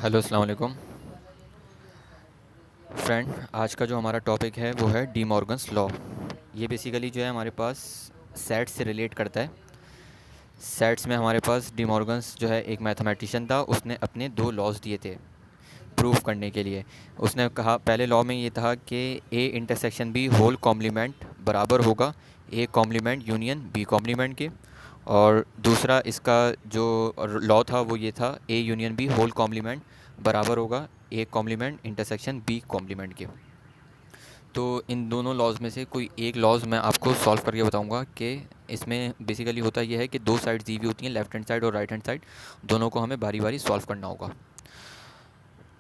Hello अस्सलाम वालेकुम friend. आज का जो हमारा टॉपिक है वो है डी मॉर्गन्स लॉ। ये बेसिकली जो है हमारे पास सेट्स से रिलेट करता है। सेट्स में हमारे पास डी मॉर्गन्स जो है एक मैथमेटिशियन था, उसने अपने दो लॉज दिए थे प्रूफ करने के लिए। उसने कहा पहले लॉ में ये था कि A intersection B whole complement बराबर होगा A complement union B complement के। और दूसरा इसका जो लॉ था वो ये था A union B whole complement बराबर होगा A complement intersection B complement के। तो इन दोनों लॉज में से कोई एक लॉज मैं आपको सॉल्व करके बताऊंगा कि इसमें बेसिकली होता यह है कि दो साइड्स दी हुई होती हैं, लेफ्ट हैंड साइड और राइट हैंड साइड, दोनों को हमें बारी बारी सॉल्व करना होगा।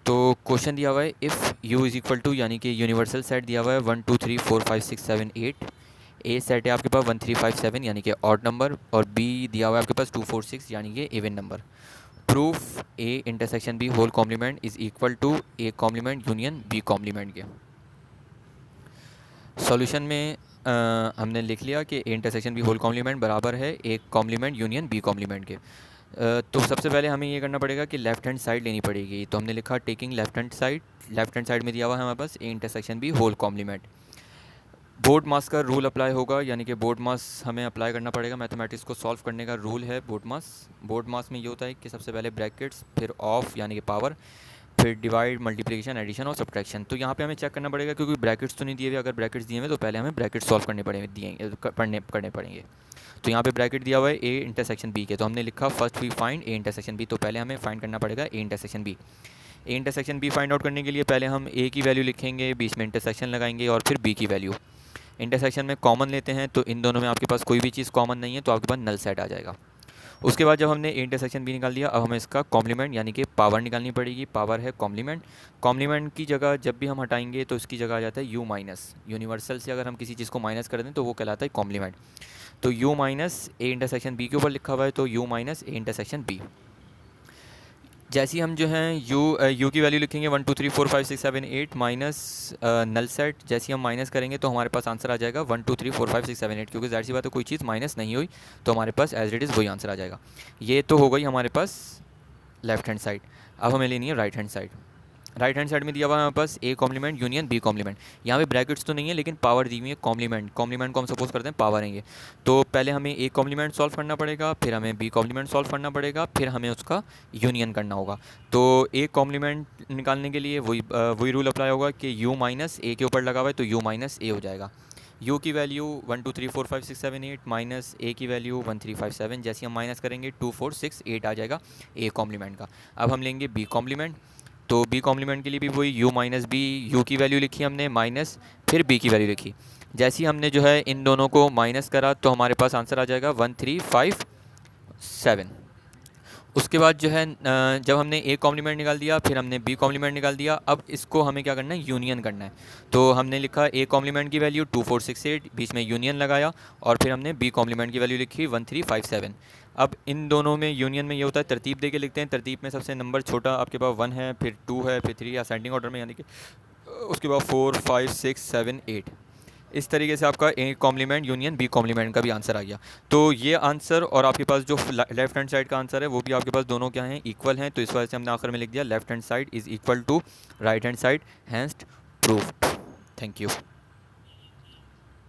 तो क्वेश्चन दिया हुआ है if u is equal to, यानी कि यूनिवर्सल सेट दिया हुआ है 1 2 3 4 5 6 7 8। ए सेट है आपके पास 1 3 5 7 यानी कि ऑड नंबर, और बी दिया हुआ है आपके पास 2 4 6 यानी कि even number. Proof A intersection B whole complement is equal to A complement union B complement के। सॉल्यूशन में हमने लिख लिया कि A intersection B whole complement बराबर है A complement union B complement के। तो सबसे पहले हमें ये करना पड़ेगा कि लेफ्ट हैंड साइड लेनी पड़ेगी। तो हमने लिखा taking left hand side. Left hand side में दिया हुआ है हमारे पास A intersection B whole complement. बोर्ड मास का रूल अप्लाई होगा, यानी कि बोर्ड मास हमें अप्लाई करना पड़ेगा। मैथमेटिक्स को सॉल्व करने का रूल है बोर्ड मास। बोर्ड मास में ये होता है कि सबसे पहले ब्रैकेट्स, फिर ऑफ यानी कि पावर, फिर डिवाइड मल्टीप्लिकेशन एडिशन और सब्ट्रैक्शन। तो यहाँ पे हमें चेक करना पड़ेगा क्योंकि ब्रैकेट्स तो नहीं दिए हुए। अगर ब्रैकेट्स दिए हुए तो पहले हमें ब्रैकेट सॉल्व करने पड़ेंगे। तो यहाँ पे ब्रैकेट दिया हुआ है ए इंटरसेक्शन बी के, तो हमने लिखा first we find A intersection B. तो पहले हमें फाइंड करना पड़ेगा A intersection B. A intersection B find out करने के लिए पहले हम ए की वैल्यू लिखेंगे, बीच में इंटरसेक्शन लगाएंगे और फिर बी की वैल्यू। इंटरसेक्शन में कॉमन लेते हैं, तो इन दोनों में आपके पास कोई भी चीज़ कॉमन नहीं है तो आपके पास नल सेट आ जाएगा। उसके बाद जब हमने ए इंटरसेक्शन बी निकाल दिया, अब हमें इसका कॉम्प्लीमेंट यानी कि पावर निकालनी पड़ेगी। पावर है कॉम्प्लीमेंट। कॉम्प्लीमेंट की जगह जब भी हम हटाएंगे तो इसकी जगह आ जाता है यू माइनस। यूनिवर्सल से अगर हम किसी चीज़ को माइनस कर दें तो वो कहलाता है कॉम्प्लीमेंट। तो U minus A intersection B के ऊपर लिखा हुआ है, तो U minus A intersection B. जैसे ही हम जो हैं यू की वैल्यू लिखेंगे 1 2 3 4 5 6 7 8 माइनस नल सेट। जैसे ही हम माइनस करेंगे तो हमारे पास आंसर आ जाएगा 1 2 3 4 5 6 7 8, क्योंकि जाहिर सी बात है कोई चीज़ माइनस नहीं हुई तो हमारे पास एज इट इज़ वही आंसर आ जाएगा। ये तो हो गई हमारे पास लेफ्ट हैंड साइड। अब हमें लेनी है right hand side. Right hand side में दिया हुआ है हमारे पास A complement union B complement. यहाँ पे ब्रैकेट्स तो नहीं है लेकिन पावर दी हुई है कॉम्प्लीमेंट। कॉम्प्लीमेंट को हम सपोज करते हैं पावर है ये। तो पहले हमें ए कॉम्प्लीमेंट सॉल्व करना पड़ेगा, फिर हमें बी कॉम्प्लीमेंट सॉल्व करना पड़ेगा, फिर हमें उसका यूनियन करना होगा। तो ए कॉम्प्लीमेंट निकालने के लिए वही रूल अप्लाई होगा कि यू माइनस ए के ऊपर लगा हुआ है तो यू माइनस ए हो जाएगा। यू की वैल्यू 1 2 3 4 5 6 7 8 माइनस ए की वैल्यू 1 3 5 7। जैसे हम माइनस करेंगे 2 4 6 8 आ जाएगा ए कॉम्प्लीमेंट का। अब हम लेंगे बी कॉम्प्लीमेंट। तो बी कॉम्प्लीमेंट के लिए भी वही यू माइनस बी, यू की वैल्यू लिखी हमने माइनस, फिर बी की वैल्यू लिखी। जैसे ही हमने जो है इन दोनों को माइनस करा तो हमारे पास आंसर आ जाएगा 1 3 5 7। उसके बाद जो है जब हमने ए कॉम्प्लीमेंट निकाल दिया, फिर हमने बी कॉम्प्लीमेंट निकाल दिया, अब इसको हमें क्या करना है, यूनियन करना है। तो हमने लिखा ए कॉम्प्लीमेंट की वैल्यू 2 4 6 8, बीच में यूनियन लगाया, और फिर हमने बी कॉम्प्लीमेंट की वैल्यू लिखी 1 3 5 7। अब इन दोनों में यूनियन में ये होता है तरतीब दे के लिखते हैं। तरतीब में सबसे नंबर छोटा आपके पास 1 है, फिर 2 है, फिर 3 असेंडिंग ऑर्डर में, यानी कि उसके बाद 4 5 6 7 8। इस तरीके से आपका A complement union B complement का भी आंसर आ गया। तो ये आंसर और आपके पास जो लेफ्ट हैंड साइड का आंसर है वो भी आपके पास दोनों क्या हैं, इक्वल हैं। तो इस वजह से हमने आखिर में लिख दिया left hand side is equal to right hand side, hence proved. Thank you.